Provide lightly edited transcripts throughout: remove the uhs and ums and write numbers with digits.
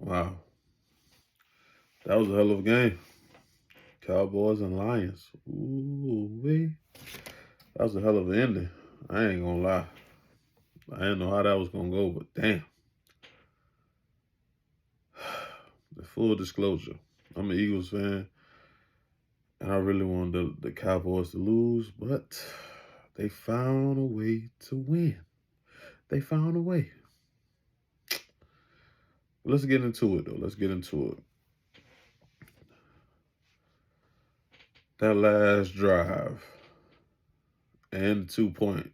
Wow, that was a hell of a game. Cowboys and Lions. Ooh, wee. That was a hell of an ending. I ain't gonna lie. I didn't know how that was gonna go, but damn. The full disclosure, I'm an Eagles fan, and I really wanted the Cowboys to lose, but they found a way to win. They found a way. Let's get into it, though. Let's get into it. That last drive and 2 point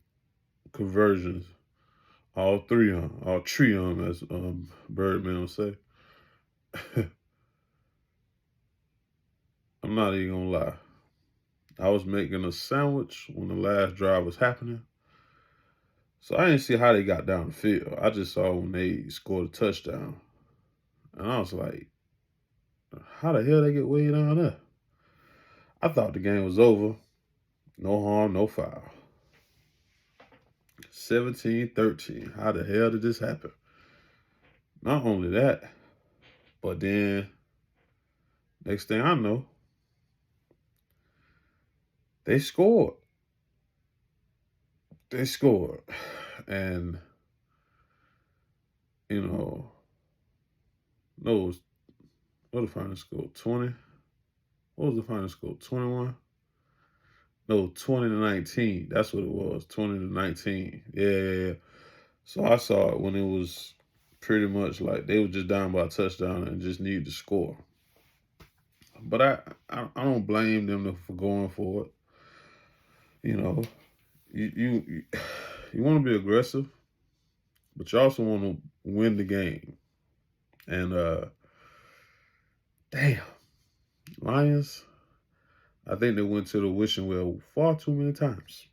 conversions, all three on, as Birdman will say. I'm not even gonna lie. I was making a sandwich when the last drive was happening. So I didn't see how they got down the field. I just saw when they scored a touchdown. And I was like, how the hell they get way down there? I thought the game was over. No harm, no foul. 17-13. How the hell did this happen? Not only that, but then next thing I know, they scored. They scored. And, you know, no, what was the final score? 20? What was the final score? 21? No, 20-19. That's what it was. 20-19. Yeah. So I saw it when it was pretty much like they were just down by a touchdown and just needed to score. But I don't blame them for going for it. You know, you want to be aggressive, but you also want to win the game. And damn, Lions, I think they went to the wishing well far too many times.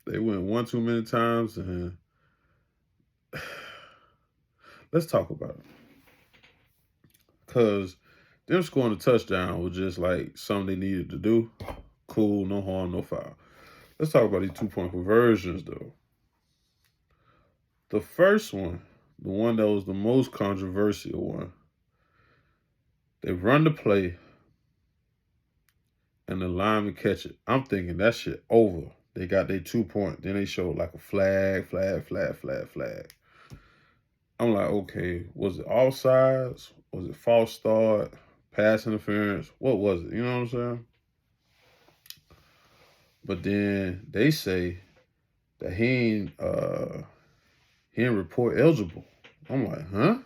They went one too many times, and let's talk about it. Because them scoring a touchdown was just like something they needed to do. Cool, no harm, no foul. Let's talk about these 2 point conversions, though. The first one, the one that was the most controversial one, they run the play and the lineman catch it. I'm thinking that shit over. They got their 2 point. Then they showed like a flag. I'm like, okay, was it offsides? Was it false start? Pass interference? What was it? You know what I'm saying? But then they say that he ain't report eligible. I'm like, huh?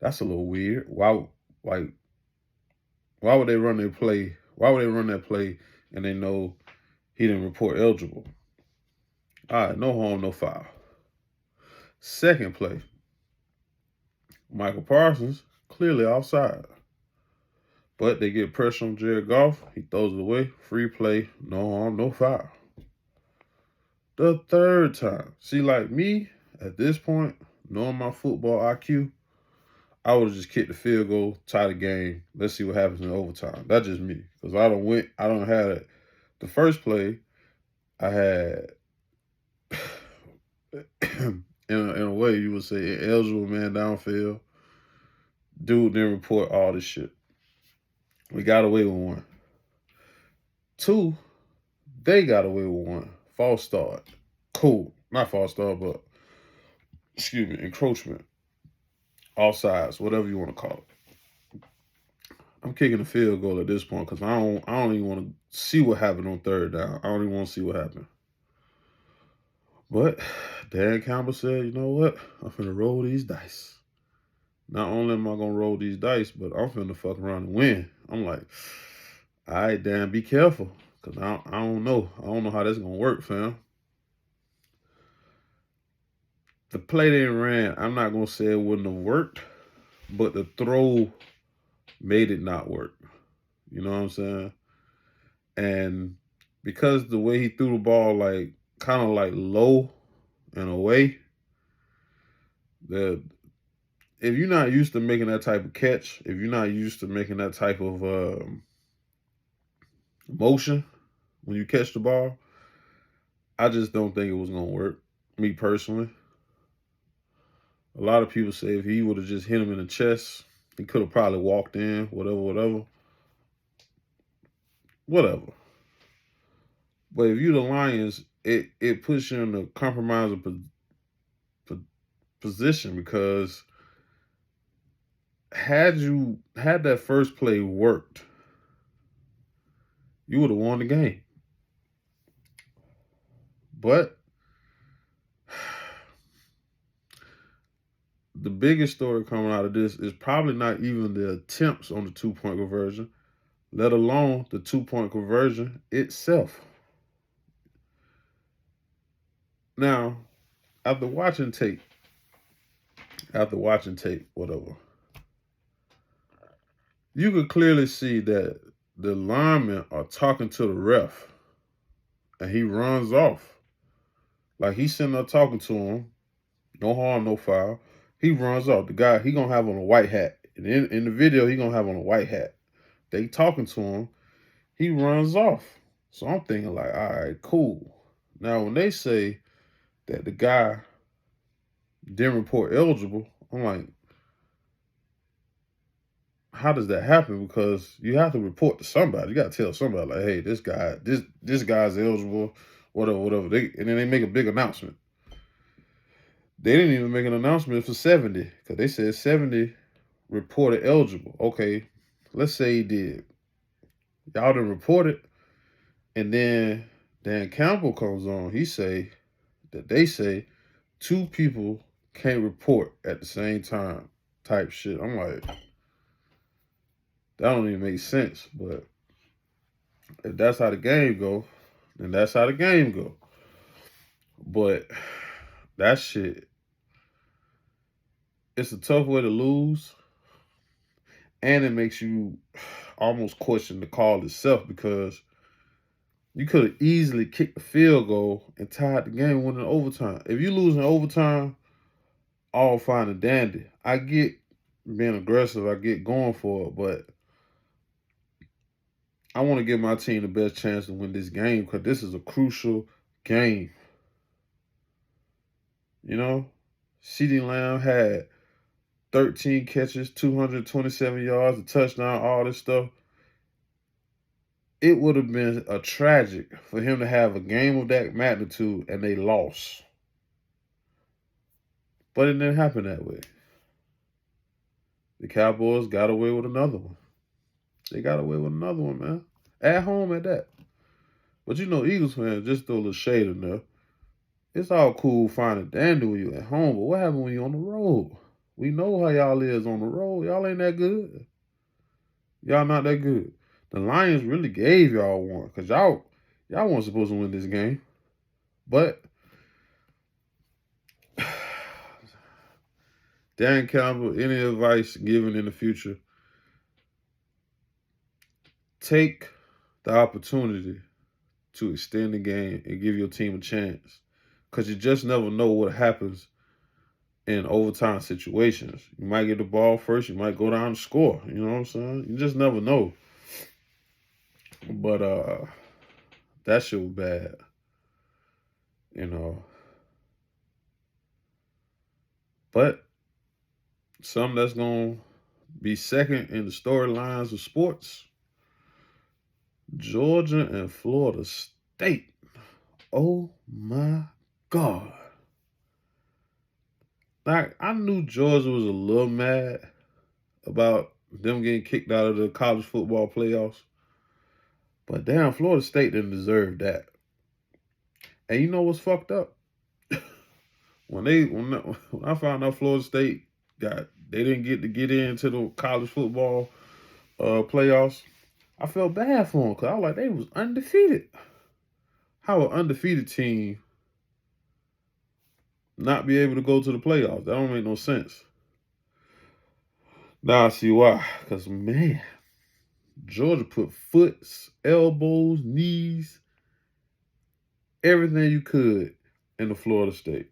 That's a little weird. Like why would they run their play? Why would they run that play and they know he didn't report eligible? All right, no harm, no foul. Second play, Michael Parsons clearly offside. But they get pressure on Jared Goff. He throws it away. Free play, no harm, no foul. The third time, see, like me, at this point, knowing my football IQ, I would have just kicked the field goal, tie the game. Let's see what happens in overtime. That's just me. Because I don't have it. The first play, I had in a way you would say an eligible man downfield. Dude didn't report all this shit. We got away with one. Two, they got away with one. False start. Cool. Not false start, but excuse me, encroachment. Offsides, whatever you want to call it. I'm kicking the field goal at this point because I don't even want to see what happened on third down. I don't even want to see what happened. But Dan Campbell said, you know what? I'm finna roll these dice. Not only am I gonna roll these dice, but I'm finna fuck around and win. I'm like, all right, Dan, be careful. Cause I don't know. I don't know how that's gonna work, fam. The play they ran, I'm not gonna say it wouldn't have worked, but the throw made it not work. You know what I'm saying? And because the way he threw the ball, like kind of like low and away, the if you're not used to making that type of catch, if you're not used to making that type of motion when you catch the ball, I just don't think it was gonna work. Me personally, A lot of people say if he would have just hit him in the chest, he could have probably walked in, whatever. But if you the Lions, it puts you in a compromising position because had that first play worked, you would have won the game. But the biggest story coming out of this is probably not even the attempts on the 2-point conversion, let alone the 2-point conversion itself. Now, after watching tape, whatever, you could clearly see that the linemen are talking to the ref, and he runs off. Like he's sitting there talking to him, no harm, no foul. He runs off. The guy, he gonna have on a white hat. And in the video, he gonna have on a white hat. They talking to him. He runs off. So I'm thinking like, all right, cool. Now, when they say that the guy didn't report eligible, I'm like, how does that happen? Because you have to report to somebody. You got to tell somebody like, hey, this guy's eligible, whatever. And then they make a big announcement. They didn't even make an announcement for 70 because they said 70 reported eligible. Okay, let's say he did. Y'all didn't report it. And then Dan Campbell comes on. They say 2 people can't report at the same time type shit. I'm like, that don't even make sense. But if that's how the game go, then that's how the game go. But that shit, it's a tough way to lose. And it makes you almost question the call itself because you could have easily kicked the field goal and tied the game winning overtime. If you lose in overtime, all fine and dandy. I get being aggressive. I get going for it. But I want to give my team the best chance to win this game because this is a crucial game. You know, CeeDee Lamb had 13 catches, 227 yards, a touchdown, all this stuff. It would have been a tragic for him to have a game of that magnitude and they lost. But it didn't happen that way. The Cowboys got away with another one. They got away with another one, man. At home at that. But you know, Eagles fans, just throw a little shade in there. It's all cool, fine and dandy when you at home, but what happened when you on the road? We know how y'all is on the road. Y'all ain't that good. Y'all not that good. The Lions really gave y'all one because y'all weren't supposed to win this game. But Dan Campbell, any advice given in the future, take the opportunity to extend the game and give your team a chance. Because you just never know what happens in overtime situations. You might get the ball first. You might go down and score. You know what I'm saying? You just never know. But that shit was bad. You know. But something that's going to be second in the storylines of sports, Georgia and Florida State. Oh, my God. Like, I knew Georgia was a little mad about them getting kicked out of the college football playoffs. But damn, Florida State didn't deserve that. And you know what's fucked up? when I found out Florida State they didn't get into the college football playoffs, I felt bad for them because I was like, they was undefeated. How an undefeated team not be able to go to the playoffs? That don't make no sense. Now I see why. Because, man, Georgia put foots, elbows, knees, everything you could into Florida State.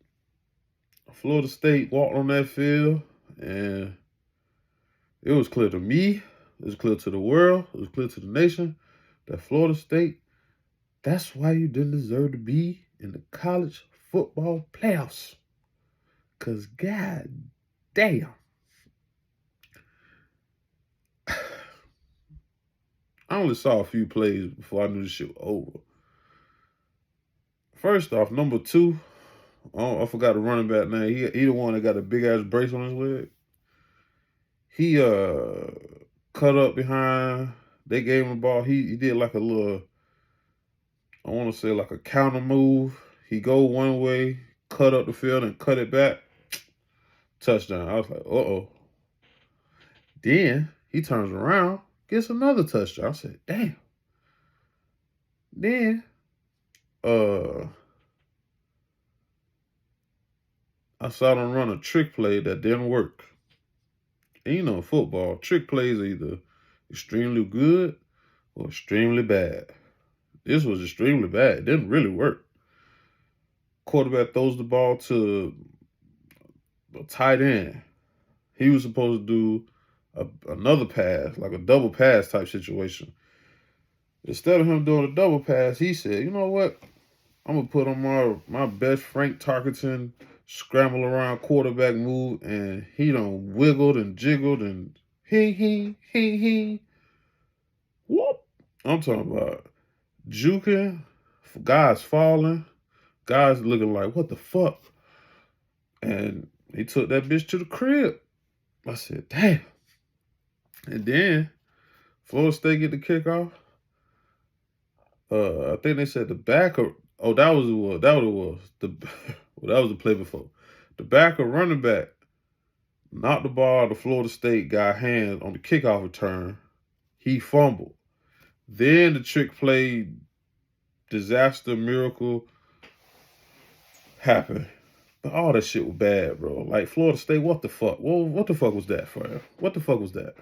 Florida State walked on that field, and it was clear to me, it was clear to the world, it was clear to the nation that Florida State, that's why you didn't deserve to be in the college football playoffs. Because, god damn. I only saw a few plays before I knew this shit was over. First off, number 2, I forgot the running back name. He the one that got a big ass brace on his leg. He cut up behind. They gave him the ball. He did like a little, I want to say like a counter move. He go one way, cut up the field and cut it back. Touchdown. I was like, uh-oh. Then he turns around, gets another touchdown. I said, damn. Then I saw them run a trick play that didn't work. And you know, football, trick plays are either extremely good or extremely bad. This was extremely bad. It didn't really work. Quarterback throws the ball to a tight end. He was supposed to do another pass, like a double pass type situation. Instead of him doing a double pass, he said, you know what? I'm going to put on my best Frank Tarkenton scramble around quarterback move, and he done wiggled and jiggled and he. Whoop. I'm talking about juking, guys falling, guys looking like, what the fuck? And he took that bitch to the crib. I said, damn. And then Florida State get the kickoff. I think they said the backer. Oh, that was what it was. That was the play before. The backer running back knocked the ball out of Florida State guy hands on the kickoff return. He fumbled. Then the trick play disaster miracle happened. But all that shit was bad, bro. Like Florida State, what the fuck? Well, what the fuck was that for you? What the fuck was that?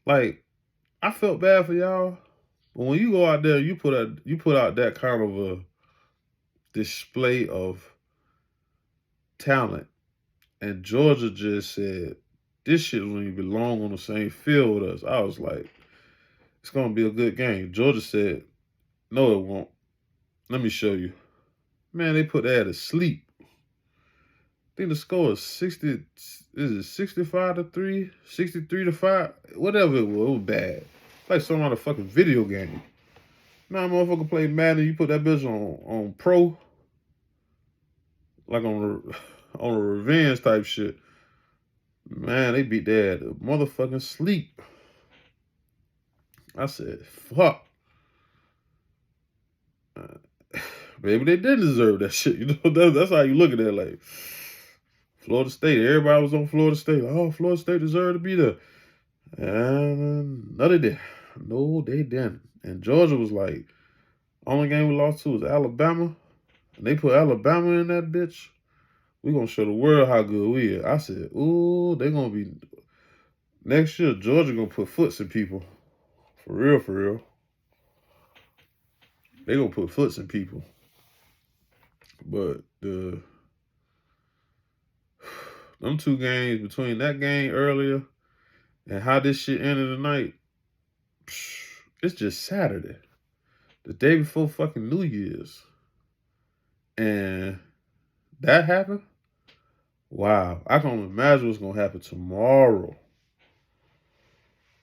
Like, I felt bad for y'all. But when you go out there, you put out that kind of a display of talent. And Georgia just said, this shit don't even belong on the same field with us. I was like, it's going to be a good game. Georgia said, no, it won't. Let me show you. Man, they put that to sleep. I think the score is 65-3, 63-5, whatever it was bad. Like some kind of fucking video game. Now, motherfucker play Madden, you put that bitch on pro, like on a revenge type shit. Man, they beat that to motherfucking sleep. I said, fuck. Maybe they didn't deserve that shit. You know, that's how you look at that. Like, Florida State, everybody was on Florida State. Like, oh, Florida State deserved to be there. And no, they didn't. No, they didn't. And Georgia was like, only game we lost to was Alabama. And they put Alabama in that bitch. We're going to show the world how good we are. I said, ooh, they're going to be... Next year, Georgia going to put foots in people. For real, for real. They going to put foots in people. But them two games, between that game earlier and how this shit ended tonight, it's just Saturday. The day before fucking New Year's. And that happened? Wow. I can imagine what's going to happen tomorrow.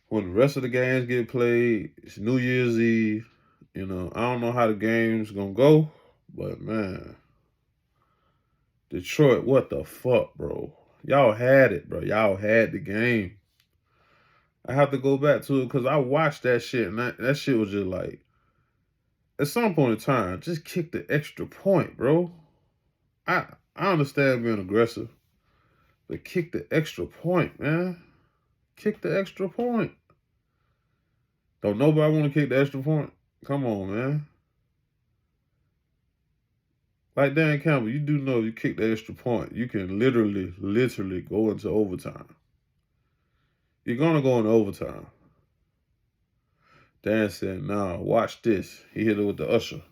When the rest of the games get played, it's New Year's Eve. You know, I don't know how the game's going to go. But, man. Detroit, what the fuck, bro? Y'all had it, bro. Y'all had the game. I have to go back to it because I watched that shit. And that shit was just like, at some point in time, just kick the extra point, bro. I understand being aggressive, but kick the extra point, man. Kick the extra point. Don't nobody want to kick the extra point? Come on, man. Like Dan Campbell, you do know if you kick the extra point, you can literally go into overtime. You're going to go into overtime. Dan said, nah, watch this. He hit it with the usher.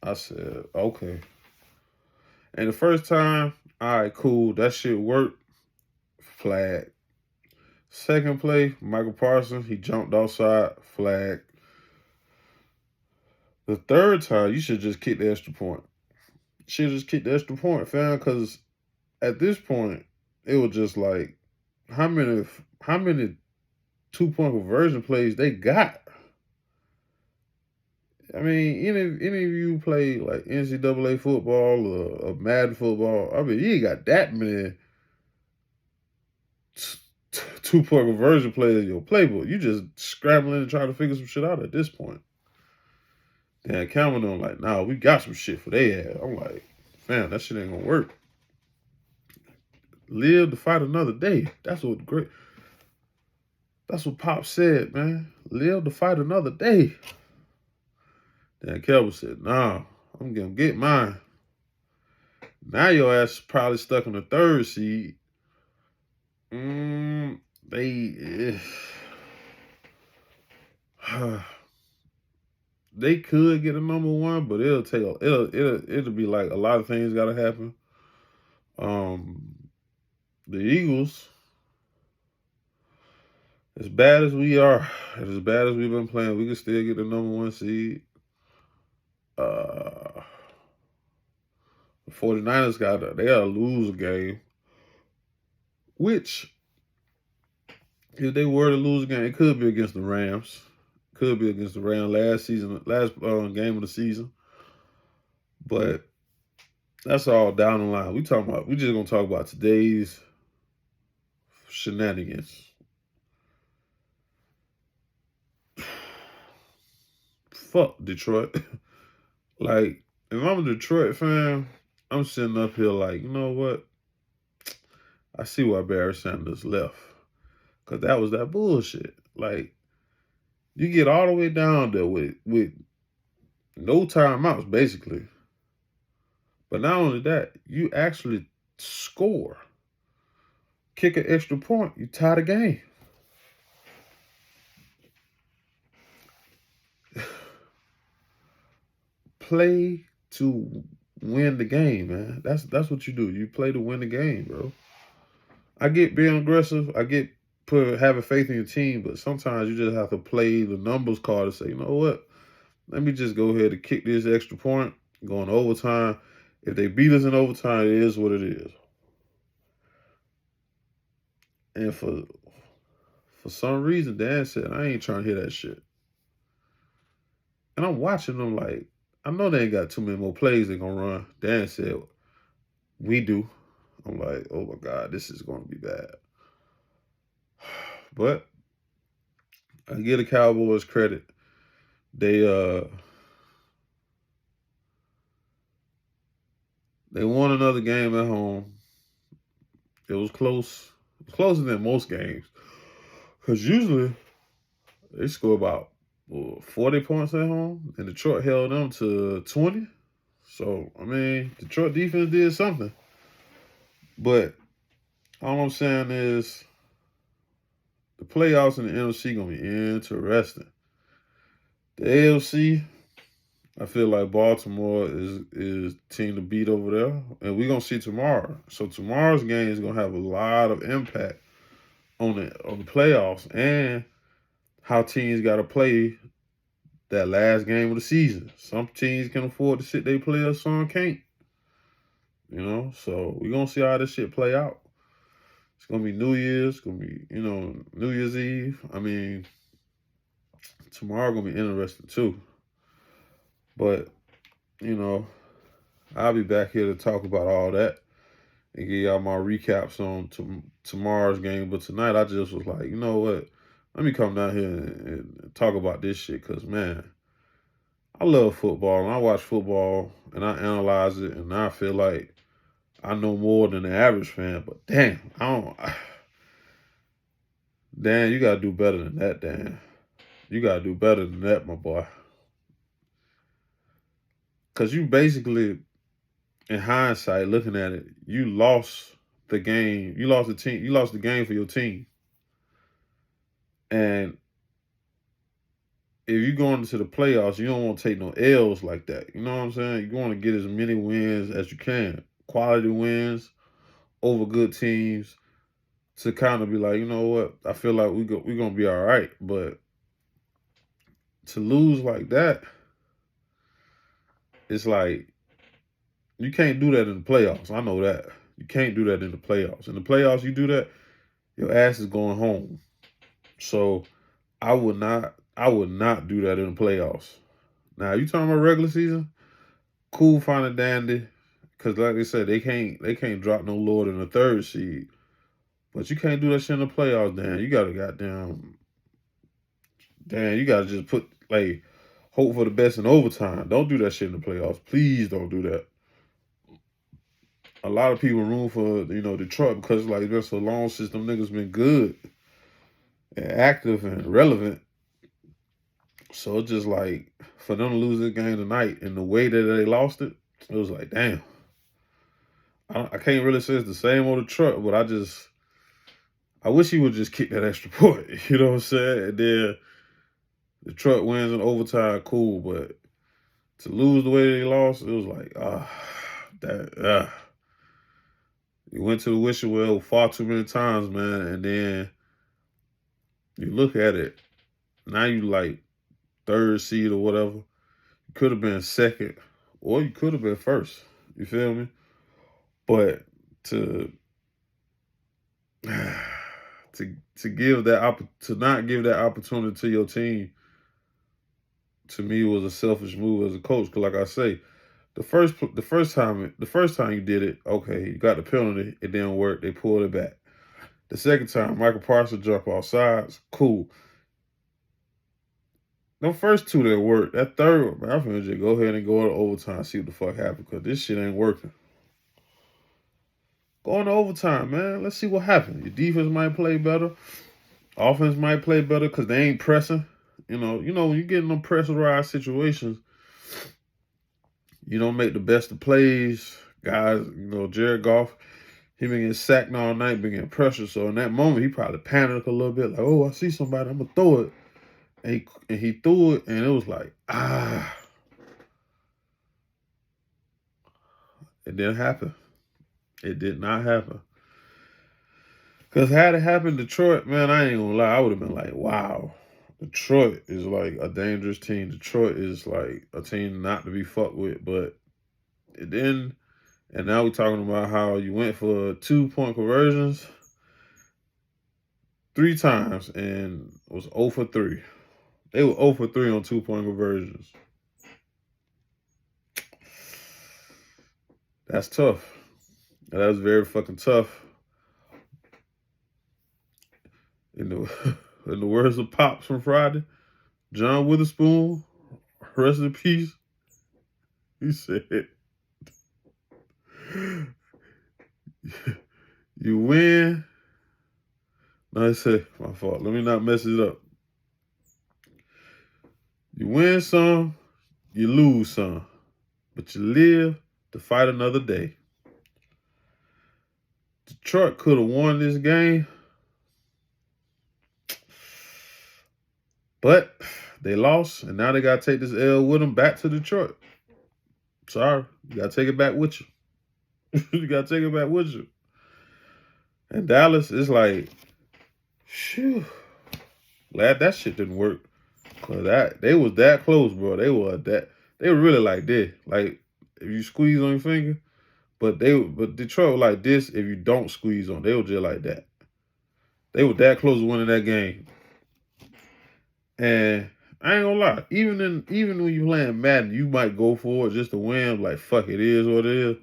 I said, okay. And the first time, all right, cool. That shit worked. Flag. Second play, Michael Parsons, he jumped outside. Flag. The third time, you should just kick the extra point. Should just kick the extra point, fam. Because at this point, it was just like how many 2-point conversion plays they got. I mean, any of you play like NCAA football or Madden football, I mean, you ain't got that many 2-point conversion plays in your playbook. You just scrambling and trying to figure some shit out at this point. Then Cameron on like, nah, we got some shit for they ass. I'm like, man, that shit ain't gonna work. Live to fight another day. That's what Pop said, man. Live to fight another day. Then Kelvin said, nah, I'm gonna get mine. Now your ass is probably stuck in the 3rd seed. They they could get a number 1, but it'll be like a lot of things gotta happen. The Eagles, as bad as we are, as bad as we've been playing, we can still get the number 1 seed. The 49ers they gotta lose a game. Which, if they were to lose a game, it could be against the Rams. Could be against the Rams last game of the season. But that's all down the line. We just gonna talk about today's shenanigans. Fuck Detroit. Like, if I'm a Detroit fan, I'm sitting up here like, you know what? I see why Barry Sanders left. Because that was that bullshit. Like, you get all the way down there with no timeouts, basically. But not only that, you actually score. Kick an extra point, you tie the game. Play to win the game, man. That's what you do. You play to win the game, bro. I get being aggressive. I get having faith in your team, but sometimes you just have to play the numbers card and say, you know what? Let me just go ahead and kick this extra point, go in overtime. If they beat us in overtime, it is what it is. And for some reason, Dan said, I ain't trying to hear that shit. And I'm watching them like, I know they ain't got too many more plays they're going to run. Dan said, we do. I'm like, oh my God, this is going to be bad. But I give the Cowboys credit. They won another game at home. It was close. It was closer than most games. Because usually they score about 40 points at home, and Detroit held them to 20. So, I mean, Detroit defense did something. But all I'm saying is the playoffs in the NFC going to be interesting. The AFC, I feel like Baltimore is the team to beat over there, and we're gonna see tomorrow. So tomorrow's game is gonna have a lot of impact on the playoffs and how teams got to play that last game of the season. Some teams can afford to sit their players, some can't. You know, so we're gonna see how this shit play out. It's gonna be New Year's, gonna be New Year's Eve. I mean, tomorrow gonna be interesting too. But I'll be back here to talk about all that and give y'all my recaps on tomorrow's game. But tonight, I just was like, you know what? Let me come down here and talk about this shit because, man, I love football and I watch football and I analyze it and I feel like I know more than the average fan. But damn, Dan, you got to do better than that, Dan. You got to do better than that, my boy. Because you basically, in hindsight, looking at it, you lost the game. You lost the team. You lost the game for your team. And if you go into the playoffs, you don't want to take no L's like that. You know what I'm saying? You want to get as many wins as you can. Quality wins over good teams to kind of be like, you know what? I feel like we're going to be all right. But to lose like that, it's like, You can't do that in the playoffs. I know that. You can't do that in the playoffs. In the playoffs, you do that, your ass is going home. So I would not do that in the playoffs. Now you talking about regular season? Cool, fine and dandy. Cause like I said, they can't drop no lower than a third seed. But you can't do that shit in the playoffs, Dan. You gotta you gotta just put like hope for the best in overtime. Don't do that shit in the playoffs. Please don't do that. A lot of people room for Detroit because like that's so long since them niggas been good and active and relevant. So it's just like for them to lose this game tonight and the way that they lost it, it was like damn. I can't really say it's the same on Detroit, but I wish he would just kick that extra point. You know what I'm saying? And then Detroit wins in overtime, cool, but to lose the way they lost, it was like that. You went to the wishing well far too many times, man, and then you look at it. Now you like third seed or whatever. You could have been second, or you could have been first. You feel me? But to to not give that opportunity to your team, to me was a selfish move as a coach. Because like I say, the first time you did it, okay, you got the penalty, it didn't work, they pulled it back. The second time, Michael Parsons jumped off sides, cool. The first two that worked, that third one, man, I'm finna just go ahead and go to overtime, see what the fuck happened, because this shit ain't working. Go into overtime, man. Let's see what happens. Your defense might play better. Offense might play better because they ain't pressing. When you get in them pressurized situations, you don't make the best of plays. Guys, Jared Goff, he been getting sacked all night, been getting pressure. So in that moment, he probably panicked a little bit, like, oh, I see somebody, I'm going to throw it. And he threw it, and it was like, It didn't happen. It did not happen. Because had it happened in Detroit, man, I ain't gonna lie, I would have been like, wow. Detroit is like a dangerous team. Detroit is like a team not to be fucked with, but it didn't. And now we're talking about how you went for 2-point conversions 3 times and was 0 for 3. They were 0 for 3 on 2-point conversions. That's tough. That was very fucking tough. In the words of Pops from Friday, John Witherspoon, rest in peace. He said, "You win." No, he said, my fault. Let me not mess it up. You win some, you lose some, but you live to fight another day. Detroit could have won this game, but they lost, and now they got to take this L with them back to Detroit. Sorry, you got to take it back with you. You got to take it back with you. And Dallas is like, phew, glad that shit didn't work. Cause they was that close, bro. They were really like this. Like if you squeeze on your finger, but Detroit was like this if you don't squeeze on. They were just like that. They were that close to winning that game. And I ain't gonna lie, even when you playing Madden, you might go for it just to win. Like fuck, it is what it is.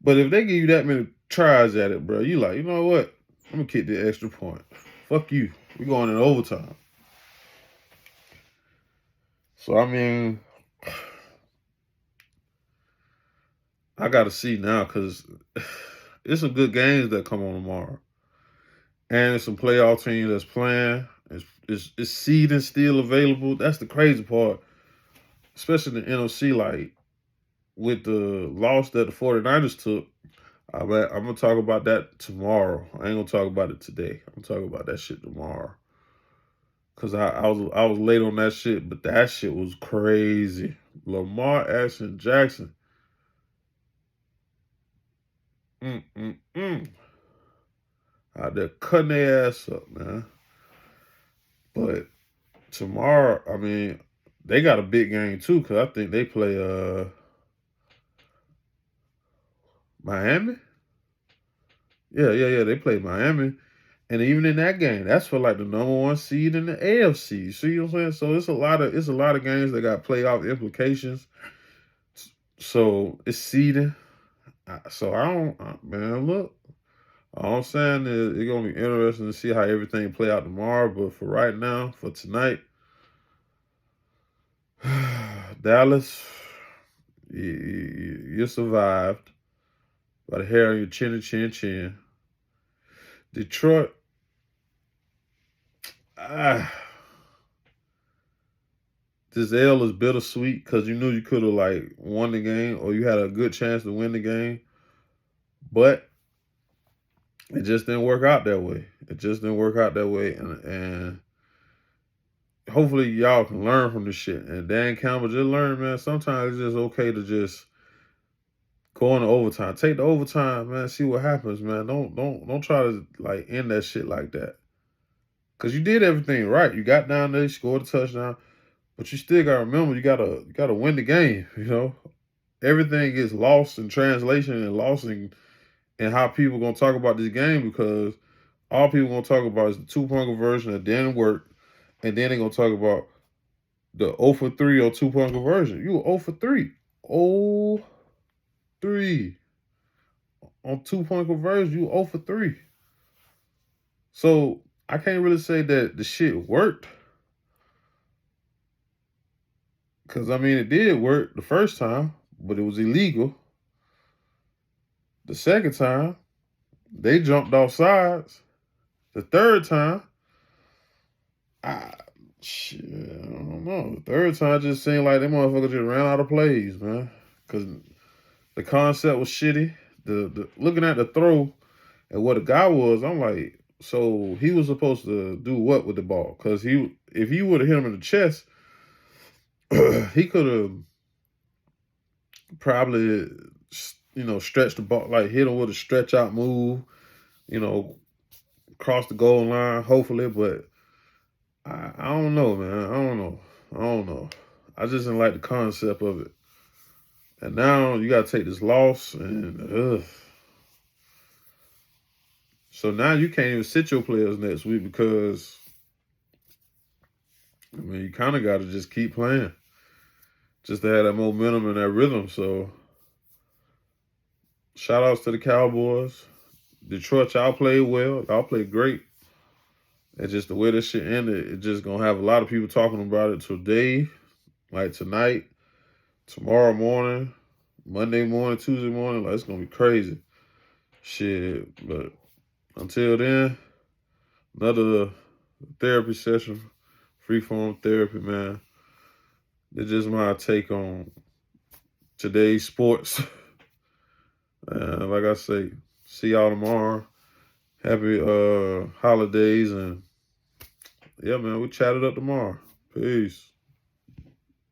But if they give you that many tries at it, bro, you like, you know what? I'm gonna kick the extra point. Fuck you. We going in overtime. So I mean, I gotta see now because it's some good games that come on tomorrow, and there's some playoff teams that's playing. It's seeding still available. That's the crazy part, especially in the NFC. Like with the loss that the 49ers took, I'm gonna talk about that tomorrow. I ain't gonna talk about it today. I'm gonna talk about that shit tomorrow. Cause I was late on that shit, but that shit was crazy. Lamar Jackson. Out there cutting their ass up, man. But tomorrow, I mean, they got a big game too, cause I think they play Miami? Yeah. They played Miami. And even in that game, that's for like the #1 seed in the AFC. See what I'm saying? So it's a lot of games that got playoff implications. So it's seeding. So I don't, man. Look, all I'm saying is it's gonna be interesting to see how everything play out tomorrow. But for right now, for tonight, Dallas, you survived by the hair on your chin. Detroit, ah, this L is bittersweet because you knew you could have like won the game or you had a good chance to win the game, but it just didn't work out that way. It just didn't work out that way, and hopefully y'all can learn from this shit. And Dan Campbell just learned, man. Sometimes it's just okay to just go into overtime. Take the overtime, man. See what happens, man. Don't try to like end that shit like that. Cause you did everything right. You got down there, you scored a touchdown, but you still gotta remember you gotta win the game. You know, everything gets lost in translation and lost in how people gonna talk about this game because all people gonna talk about is the 2-point conversion that didn't work, and then they gonna talk about the 0 for 3 or 2-point conversion. You were 0 for 3. 0 3 on 2-point conversion. You 0 for 3. So I can't really say that the shit worked. Because, I mean, it did work the first time, but it was illegal. The second time, they jumped off sides. The third time, shit, I don't know. The third time just seemed like them motherfuckers just ran out of plays, man. Because the concept was shitty. The looking at the throw and what the guy was, I'm like, so he was supposed to do what with the ball? Because if he would have hit him in the chest, he could have probably, stretched the ball, like hit him with a stretch out move, cross the goal line, hopefully. But I don't know, man. I don't know. I just didn't like the concept of it. And now you got to take this loss, and so now you can't even sit your players next week because, I mean, you kind of got to just keep playing just to have that momentum and that rhythm. So shout outs to the Cowboys. Detroit, y'all played well. Y'all played great. And just the way this shit ended, it just going to have a lot of people talking about it today, like tonight, tomorrow morning, Monday morning, Tuesday morning. Like, it's going to be crazy. Shit. But until then, another therapy session, free-form therapy, man. It's just my take on today's sports. Like I say, see y'all tomorrow. Happy holidays, and yeah, man, we chat it up tomorrow. Peace.